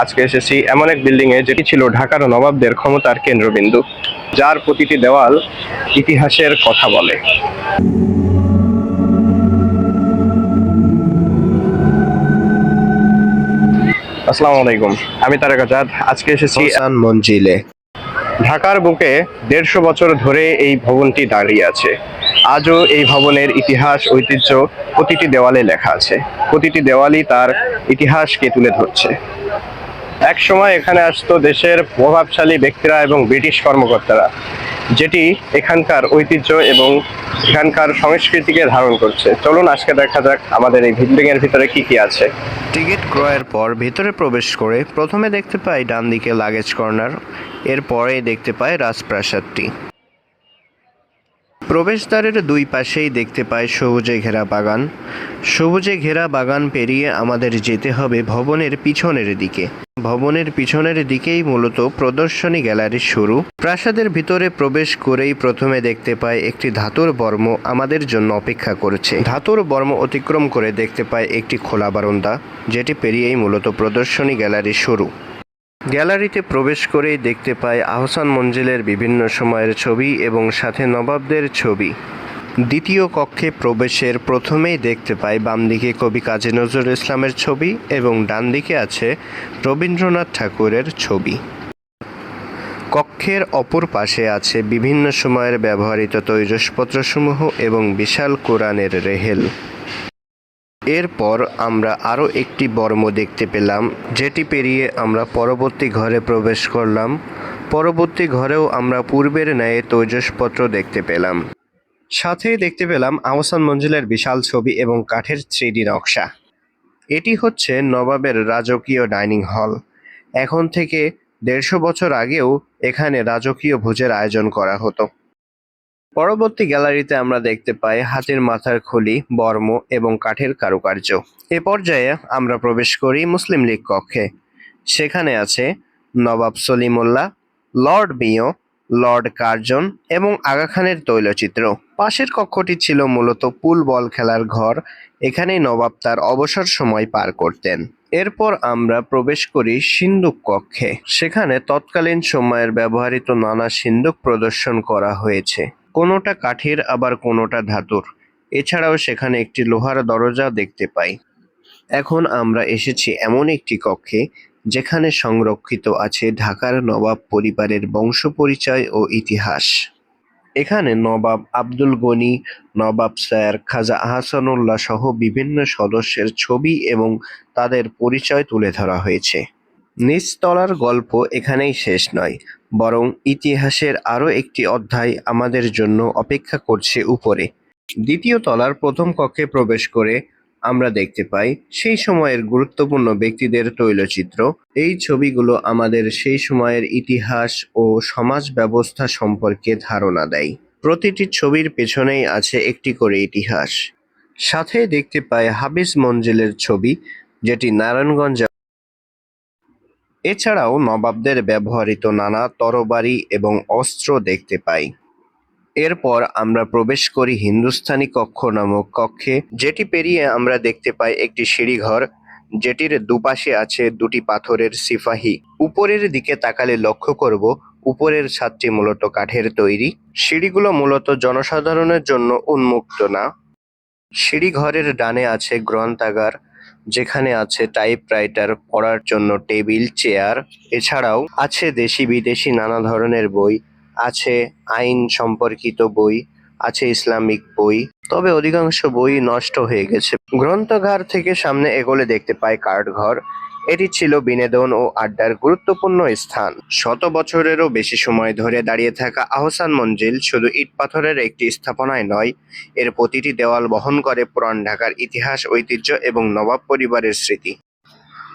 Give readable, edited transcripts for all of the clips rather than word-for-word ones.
আজকে এসেছি এমন এক বিল্ডিং এ যেটি ছিল ঢাকার নবাবদের ক্ষমতার কেন্দ্রবিন্দু, যার প্রতিটি দেওয়াল ইতিহাসের কথা বলে। আসসালামু আলাইকুম, আমি তারেক আজাদ। আজকে এসেছি আহসান মঞ্জিলে। ঢাকার বুকে ১৫০ বছর ধরে এই ভবনটি দাঁড়িয়ে আছে। আজও এই ভবনের ইতিহাস, ঐতিহ্য প্রতিটি দেওয়ালে লেখা আছে। প্রতিটি দেওয়ালই তার ইতিহাসকে তুলে ধরছে। এক সময় এখানে আসতো দেশের প্রভাবশালী ব্যক্তিরা এবং ব্রিটিশ কর্মকর্তারা, যেটি এখানকার ঐতিহ্য এবং এখানকার সংস্কৃতিকে ধারণ করছে। চলুন আজকে দেখা যাক আমাদের এই বিল্ডিং এর ভিতরে কি কি আছে। টিকিট ক্রয়ের পর ভেতরে প্রবেশ করে প্রথমে দেখতে পাই ডান দিকে লাগেজ কর্নার, এরপরে দেখতে পাই রাজপ্রাসাদটি। প্রবেশদ্বারের দুই পাশেই দেখতে পাই সবুজে ঘেরা বাগান। সবুজে ঘেরা বাগান পেরিয়ে আমাদের যেতে হবে ভবনের পিছনের দিকে। ভবনের পিছনের দিকেই মূলত প্রদর্শনী গ্যালারির শুরু। প্রাসাদের ভিতরে প্রবেশ করেই প্রথমে দেখতে পাই একটি ধাতুর বর্ম আমাদের জন্য অপেক্ষা করছে। ধাতুর বর্ম অতিক্রম করে দেখতে পাই একটি খোলা বারান্দা, যেটি পেরিয়েই মূলত প্রদর্শনী গ্যালারির শুরু। গ্যালারিতে প্রবেশ করেই দেখতে পাই আহসান মঞ্জিলের বিভিন্ন সময়ের ছবি এবং সাথে নবাবদের ছবি। দ্বিতীয় কক্ষে প্রবেশের প্রথমেই দেখতে পাই বাম দিকে কবি কাজী নজরুল ইসলামের ছবি এবং ডান দিকে আছে রবীন্দ্রনাথ ঠাকুরের ছবি। কক্ষের অপর পাশে আছে বিভিন্ন সময়ের ব্যবহৃত তৈজসপত্রসমূহ এবং বিশাল কোরআনের রেহেল। এরপর আমরা আরও একটি বর্ম দেখতে পেলাম, যেটি পেরিয়ে আমরা পরবর্তী ঘরে প্রবেশ করলাম। পরবর্তী ঘরেও আমরা পূর্বের ন্যায় তৈজসপত্র দেখতে পেলাম। সাথেই দেখতে পেলাম আহসান মঞ্জিলের বিশাল ছবি এবং কাঠের 3D নকশা। এটি হচ্ছে নবাবের রাজকীয় ডাইনিং হল। এখন থেকে ১৫০ বছর আগেও এখানে রাজকীয় ভোজের আয়োজন করা হতো। পরবর্তী গ্যালারিতে আমরা দেখতে পাই হাতির মাথার খুলি, বর্ম এবং কাঠের কারুকার্য। এ পর্যায়ে আমরা প্রবেশ করি মুসলিম লীগ কক্ষে। সেখানে আছে নবাব সলিমুল্লাহ, লর্ড মিও, লর্ড কার্জন এবং আগা খানের তৈলচিত্র। পাশের কক্ষটি ছিল মূলত পুল বল খেলার ঘর। এখানেই নবাব তার অবসর সময় পার করতেন। এরপর আমরা প্রবেশ করি সিন্দুক কক্ষে। সেখানে তৎকালীন সময়ের ব্যবহৃত নানা সিন্দুক প্রদর্শন করা হয়েছে। কোনোটা কাঠের, আবার কোনোটা ধাতুর। এছাড়াও সেখানে একটি লোহার দরজা দেখতে পাই। এখন আমরা এসেছি এমন একটি কক্ষে যেখানে সংরক্ষিত আছে ঢাকার নবাব পরিবারের বংশ পরিচয় ও ইতিহাস। এখানে নবাব আব্দুল গনি, নবাব স্যার খাজা আহসানুল্লাহ সহ বিভিন্ন সদস্যের ছবি এবং তাদের পরিচয় তুলে ধরা হয়েছে। নিচতলার গল্প এখানেই শেষ নয়, বরং ইতিহাসের আরও একটি অধ্যায় আমাদের জন্য অপেক্ষা করছে উপরে। দ্বিতীয় তলার প্রথম কক্ষে প্রবেশ করে আমরা দেখতে পাই সেই সময়ের গুরুত্বপূর্ণ ব্যক্তিদের তৈলচিত্র। এই ছবিগুলো আমাদের সেই সময়ের ইতিহাস ও সমাজ ব্যবস্থা সম্পর্কে ধারণা দেয়। প্রতিটি ছবির পেছনেই আছে একটি করে ইতিহাস। সাথে দেখতে পাই হাফিজ মঞ্জিলের ছবি, যেটি নারায়ণগঞ্জ। এছাড়াও নবাবদের ব্যবহৃত নানা তরবারি এবং অস্ত্র দেখতে পাই। এরপর আমরা প্রবেশ করি হিন্দুস্তানি কক্ষ নামক কক্ষে, যেটি পেরিয়ে আমরা দেখতে পাই একটি সিঁড়িঘর, যেটির দুপাশে আছে দুটি পাথরের সিপাহী। উপরের দিকে তাকালে লক্ষ্য করব উপরের ছাদটি মূলত কাঠের তৈরি। সিঁড়িগুলো মূলত জনসাধারণের জন্য উন্মুক্ত না। সিঁড়িঘরের ডানে আছে গ্রন্থাগার, যেখানে আছে টাইপরাইটার, পড়ার জন্য টেবিল, চেয়ার। এছাড়াও আছে দেশি বিদেশি নানা ধরনের বই, আছে আইন সম্পর্কিত বই, আছে ইসলামিক বই, তবে অধিকাংশ বই নষ্ট হয়ে গেছে। গ্রন্থাগার থেকে সামনে এগোলে দেখতে পাই কার্ডঘর। এটি ছিল বিনোদন ও আড্ডার গুরুত্বপূর্ণ স্থান। শত বছরেরও বেশি সময় ধরে দাঁড়িয়ে থাকা আহসান মঞ্জিল শুধু ইট পাথরের একটি স্থাপনায় নয়, এর প্রতিটি দেওয়াল বহন করে পুরান ঢাকার ইতিহাস, ঐতিহ্য এবং নবাব পরিবারের স্মৃতি।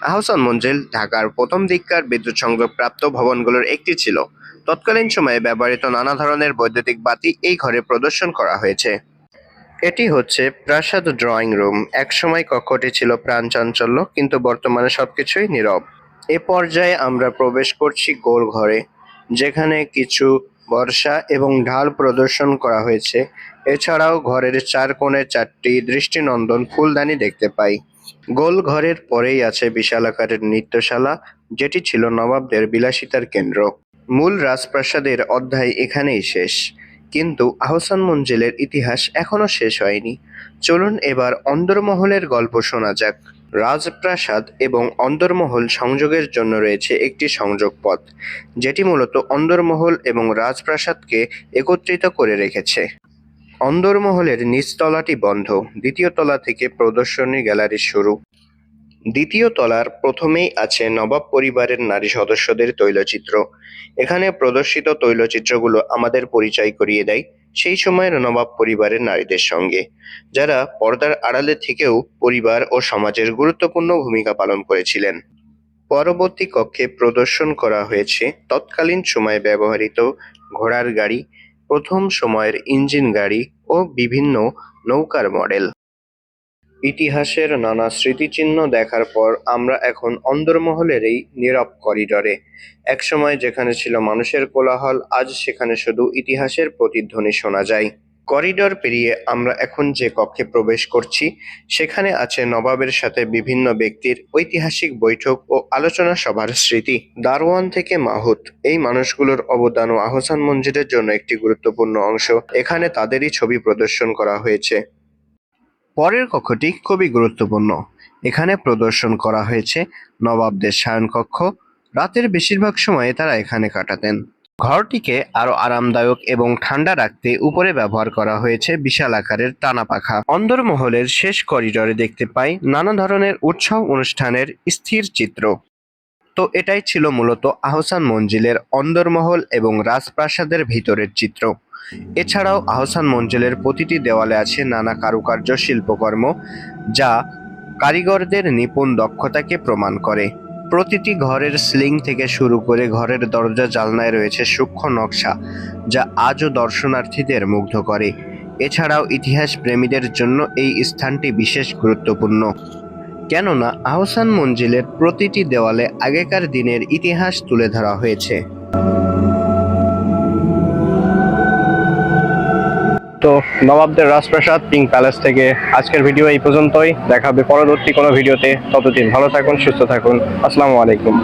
আহসান মঞ্জিল ঢাকার প্রথম দিককার বিদ্যুৎ সংযোগ প্রাপ্ত ভবনগুলোর একটি ছিল। তৎকালীন সময়ে ব্যবহৃত নানা ধরনের বৈদ্যুতিক বাতি এই ঘরে প্রদর্শন করা হয়েছে। এটি হচ্ছে প্রাসাদ ড্রয়িং রুম। একসময় কক্ষটি ছিল প্রাণচাঞ্চল্য, কিন্তু বর্তমানে সবকিছুই নীরব। এ পর্যায়ে আমরা প্রবেশ করছি গোল ঘরে, যেখানে কিছু বর্শা এবং ঢাল প্রদর্শন করা হয়েছে। এছাড়াও ঘরের চার কোণে 4টি দৃষ্টিনন্দন ফুলদানি দেখতে পাই। গোল ঘরের পরেই আছে বিশাল আকারের নৃত্যশালা, যেটি ছিল নবাবদের বিলাসিতার কেন্দ্র। মূল রাজপ্রাসাদের অধ্যায় এখানেই শেষ, কিন্তু আহসান মঞ্জিলের ইতিহাস এখনো শেষ হয়নি। চলুন এবার অন্দরমহলের গল্প শোনা যাক। রাজপ্রাসাদ এবং অন্দরমহল সংযোগের জন্য রয়েছে একটি সংযোগ পথ, যেটি মূলত অন্দরমহল এবং রাজপ্রাসাদকে একত্রিত করে রেখেছে। অন্দরমহলের নিচতলাটি বন্ধ, দ্বিতীয় তলা থেকে প্রদর্শনী গ্যালারি শুরু। দ্বিতীয় তলার প্রথমেই আছে নবাব পরিবারের নারী সদস্যদের তৈলচিত্র। এখানে প্রদর্শিত তৈলচিত্রগুলো আমাদের পরিচয় করিয়ে দেয় সেই সময়ের নবাব পরিবারের নারীদের সঙ্গে, যারা পর্দার আড়ালে থেকেও পরিবার ও সমাজের গুরুত্বপূর্ণ ভূমিকা পালন করেছিলেন। পরবর্তী কক্ষে প্রদর্শন করা হয়েছে তৎকালীন সময়ে ব্যবহৃত ঘোড়ার গাড়ি, প্রথম সময়ের ইঞ্জিন গাড়ি ও বিভিন্ন নৌকার মডেল। ইতিহাসের নানা স্মৃতিচিহ্ন দেখার পর আমরা এখন অন্দরমহলের এই নীরব করিডরে। একসময় যেখানে ছিল মানুষের কোলাহল, আজ সেখানে শুধু ইতিহাসের প্রতিধ্বনি শোনা যায়। করিডর পেরিয়ে আমরা এখন যে কক্ষে প্রবেশ করছি, সেখানে আছে নবাবের সাথে বিভিন্ন ব্যক্তির ঐতিহাসিক বৈঠক ও আলোচনা সভার স্মৃতি। দারোয়ান থেকে মাহুত, এই মানুষগুলোর অবদান ও আহসান মঞ্জিলের জন্য একটি গুরুত্বপূর্ণ অংশ। এখানে তাদেরই ছবি প্রদর্শন করা হয়েছে। পরের কক্ষটি খুবই গুরুত্বপূর্ণ। এখানে প্রদর্শন করা হয়েছে নবাবদের শয়নকক্ষ। রাতের বেশিরভাগ সময়ে তারা এখানে কাটাতেন। ঘরটিকে আরো আরামদায়ক এবং ঠান্ডা রাখতে উপরে ব্যবহার করা হয়েছে বিশাল আকারের টানা পাখা। অন্দরমহলের শেষ করিডরে দেখতে পাই নানা ধরনের উৎসব অনুষ্ঠানের স্থির চিত্র। তো এটাই ছিল মূলত আহসান মঞ্জিলের অন্দরমহল এবং রাজপ্রাসাদের ভিতরের চিত্র। এছাড়াও আহসান মঞ্জিলের প্রতিটি দেওয়ালে আছে নানা কারুকার্য শিল্পকর্ম, যা কারিগরদের নিপুণ দক্ষতাকে প্রমাণ করে। প্রতিটি ঘরের সিলিং থেকে শুরু করে ঘরের দরজা জানলায় রয়েছে সূক্ষ্ম নকশা, যা আজও দর্শনার্থীদের মুগ্ধ করে। এছাড়াও ইতিহাস প্রেমীদের জন্য এই স্থানটি বিশেষ গুরুত্বপূর্ণ, কেননা আহসান মঞ্জিলের প্রতিটি দেওয়ালে আগেকার দিনের ইতিহাস তুলে ধরা হয়েছে। তো নবাবদের রাজপ্রাসাদ পিঙ্ক প্যালেস থেকে আজকের ভিডিও এই পর্যন্তই। দেখা হবে পরবর্তী কোনো ভিডিওতে। ততদিন ভালো থাকুন, সুস্থ থাকুন। আসসালামু আলাইকুম।